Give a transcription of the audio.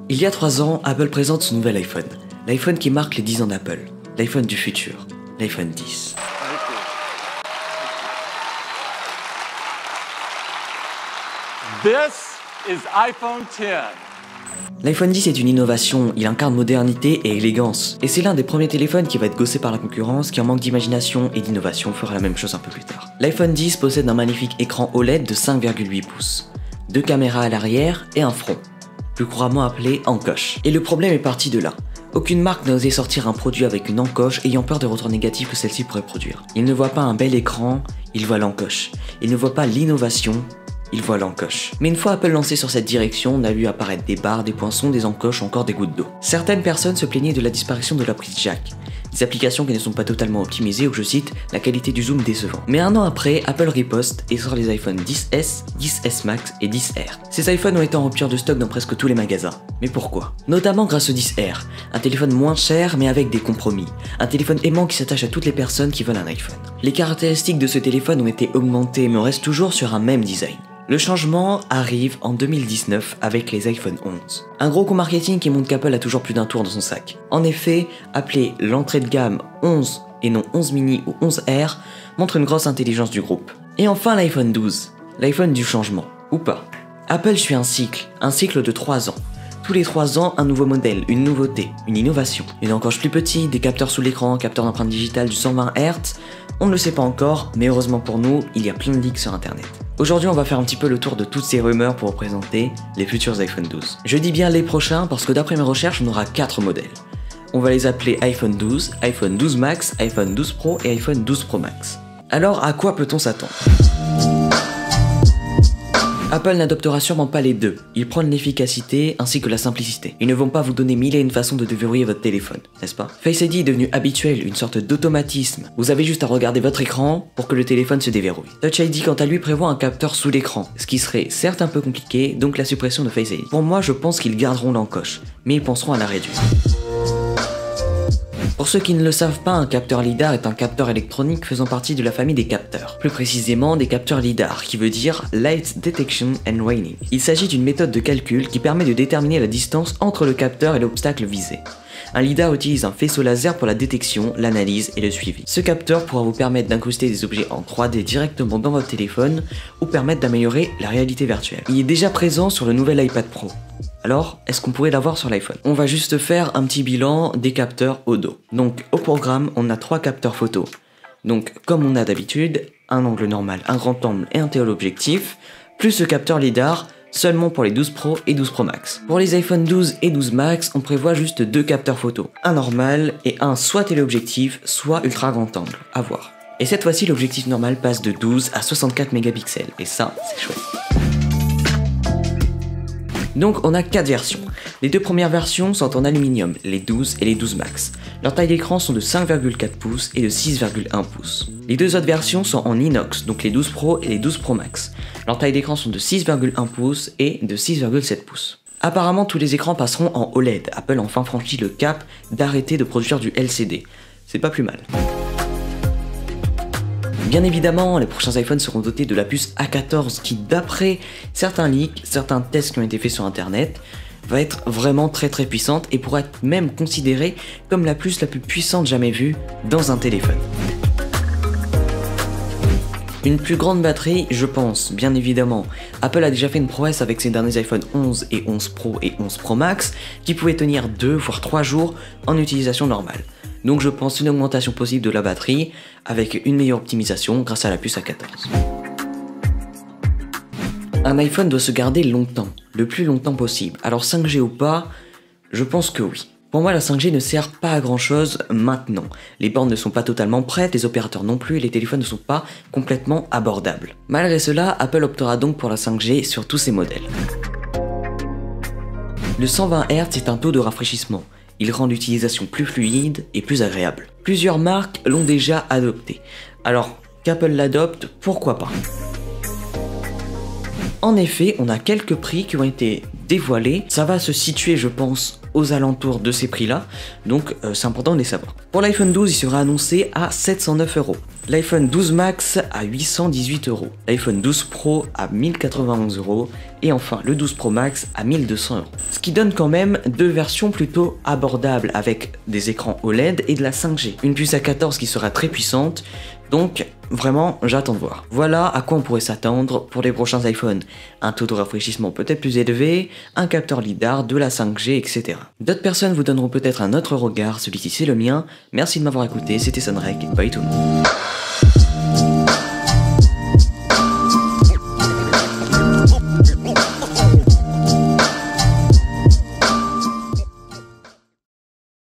Il y a 3 ans, Apple présente son nouvel iPhone. L'iPhone qui marque les 10 ans d'Apple. L'iPhone du futur. L'iPhone 10. This is iPhone 10. L'iPhone 10 est une innovation, il incarne modernité et élégance. Et c'est l'un des premiers téléphones qui va être gossé par la concurrence, qui en manque d'imagination et d'innovation fera la même chose un peu plus tard. L'iPhone 10 possède un magnifique écran OLED de 5,8 pouces, 2 caméras à l'arrière et un front, plus couramment appelé encoche. Et le problème est parti de là. Aucune marque n'a osé sortir un produit avec une encoche ayant peur des retours négatifs que celle-ci pourrait produire. Ils ne voient pas un bel écran, ils voient l'encoche. Ils ne voient pas l'innovation, il voit l'encoche. Mais une fois Apple lancé sur cette direction, on a vu apparaître des barres, des poinçons, des encoches ou encore des gouttes d'eau. Certaines personnes se plaignaient de la disparition de la prise jack, des applications qui ne sont pas totalement optimisées ou, je cite, la qualité du zoom décevant. Mais un an après, Apple riposte et sort les iPhone 10S, 10S Max et 10R. Ces iPhones ont été en rupture de stock dans presque tous les magasins. Mais pourquoi? Notamment grâce au 10R, un téléphone moins cher mais avec des compromis. Un téléphone aimant qui s'attache à toutes les personnes qui veulent un iPhone. Les caractéristiques de ce téléphone ont été augmentées mais on reste toujours sur un même design. Le changement arrive en 2019 avec les iPhone 11. Un gros coup marketing qui montre qu'Apple a toujours plus d'un tour dans son sac. En effet, appeler l'entrée de gamme 11 et non 11 mini ou 11R montre une grosse intelligence du groupe. Et enfin l'iPhone 12, l'iPhone du changement, ou pas. Apple suit un cycle de 3 ans. Tous les 3 ans, un nouveau modèle, une nouveauté, une innovation. Une encoche plus petite, des capteurs sous l'écran, capteurs d'empreinte digitale du 120 Hz. On ne le sait pas encore, mais heureusement pour nous, il y a plein de leaks sur internet. Aujourd'hui, on va faire un petit peu le tour de toutes ces rumeurs pour vous présenter les futurs iPhone 12. Je dis bien les prochains parce que d'après mes recherches, on aura 4 modèles. On va les appeler iPhone 12, iPhone 12 Max, iPhone 12 Pro et iPhone 12 Pro Max. Alors, à quoi peut-on s'attendre ? Apple n'adoptera sûrement pas les deux, ils prônent l'efficacité ainsi que la simplicité. Ils ne vont pas vous donner mille et une façons de déverrouiller votre téléphone, n'est-ce pas? Face ID est devenu habituel, une sorte d'automatisme. Vous avez juste à regarder votre écran pour que le téléphone se déverrouille. Touch ID quant à lui prévoit un capteur sous l'écran, ce qui serait certes un peu compliqué, donc la suppression de Face ID. Pour moi, je pense qu'ils garderont l'encoche, mais ils penseront à la réduire. Pour ceux qui ne le savent pas, un capteur LiDAR est un capteur électronique faisant partie de la famille des capteurs. Plus précisément des capteurs LiDAR, qui veut dire Light Detection and Warning. Il s'agit d'une méthode de calcul qui permet de déterminer la distance entre le capteur et l'obstacle visé. Un LiDAR utilise un faisceau laser pour la détection, l'analyse et le suivi. Ce capteur pourra vous permettre d'incruster des objets en 3D directement dans votre téléphone ou permettre d'améliorer la réalité virtuelle. Il est déjà présent sur le nouvel iPad Pro. Alors, est-ce qu'on pourrait l'avoir sur l'iPhone? On va juste faire un petit bilan des capteurs au dos. Donc, au programme, on a 3 capteurs photo. Donc, comme on a d'habitude, un angle normal, un grand angle et un téléobjectif, plus ce capteur LiDAR, seulement pour les 12 Pro et 12 Pro Max. Pour les iPhone 12 et 12 Max, on prévoit juste 2 capteurs photo. Un normal et un soit téléobjectif, soit ultra grand angle, à voir. Et cette fois-ci, l'objectif normal passe de 12 à 64 mégapixels, et ça, c'est chouette. Donc on a 4 versions. Les 2 premières versions sont en aluminium, les 12 et les 12 Max. Leurs tailles d'écran sont de 5,4 pouces et de 6,1 pouces. Les 2 autres versions sont en inox, donc les 12 Pro et les 12 Pro Max. Leurs tailles d'écran sont de 6,1 pouces et de 6,7 pouces. Apparemment tous les écrans passeront en OLED. Apple a enfin franchi le cap d'arrêter de produire du LCD. C'est pas plus mal. Bien évidemment, les prochains iPhones seront dotés de la puce A14 qui, d'après certains leaks, certains tests qui ont été faits sur internet, va être vraiment très puissante et pourra être même considérée comme la puce la plus puissante jamais vue dans un téléphone. Une plus grande batterie, je pense, bien évidemment. Apple a déjà fait une prouesse avec ses derniers iPhone 11 et 11 Pro et 11 Pro Max qui pouvaient tenir 2 voire 3 jours en utilisation normale. Donc je pense une augmentation possible de la batterie avec une meilleure optimisation grâce à la puce A14. Un iPhone doit se garder longtemps, le plus longtemps possible. Alors 5G ou pas, je pense que oui. Pour moi la 5G ne sert pas à grand chose maintenant. Les bornes ne sont pas totalement prêtes, les opérateurs non plus et les téléphones ne sont pas complètement abordables. Malgré cela, Apple optera donc pour la 5G sur tous ses modèles. Le 120 Hz est un taux de rafraîchissement. Il rend l'utilisation plus fluide et plus agréable. Plusieurs marques l'ont déjà adopté. Alors, qu'Apple l'adopte, pourquoi pas? En effet, on a quelques prix qui ont été dévoilés. Ça va se situer, je pense, aux alentours de ces prix-là, donc c'est important de les savoir. Pour l'iPhone 12, il sera annoncé à 709 €. L'iPhone 12 Max à 818 €. L'iPhone 12 Pro à 1091 € et enfin le 12 Pro Max à 1200 €. Ce qui donne quand même deux versions plutôt abordables avec des écrans OLED et de la 5G. Une puce A14 qui sera très puissante, donc vraiment j'attends de voir. Voilà à quoi on pourrait s'attendre pour les prochains iPhones. Un taux de rafraîchissement peut-être plus élevé, un capteur LiDAR, de la 5G, etc. D'autres personnes vous donneront peut-être un autre regard, celui-ci c'est le mien. Merci de m'avoir écouté, c'était Sunrek, bye tout le monde.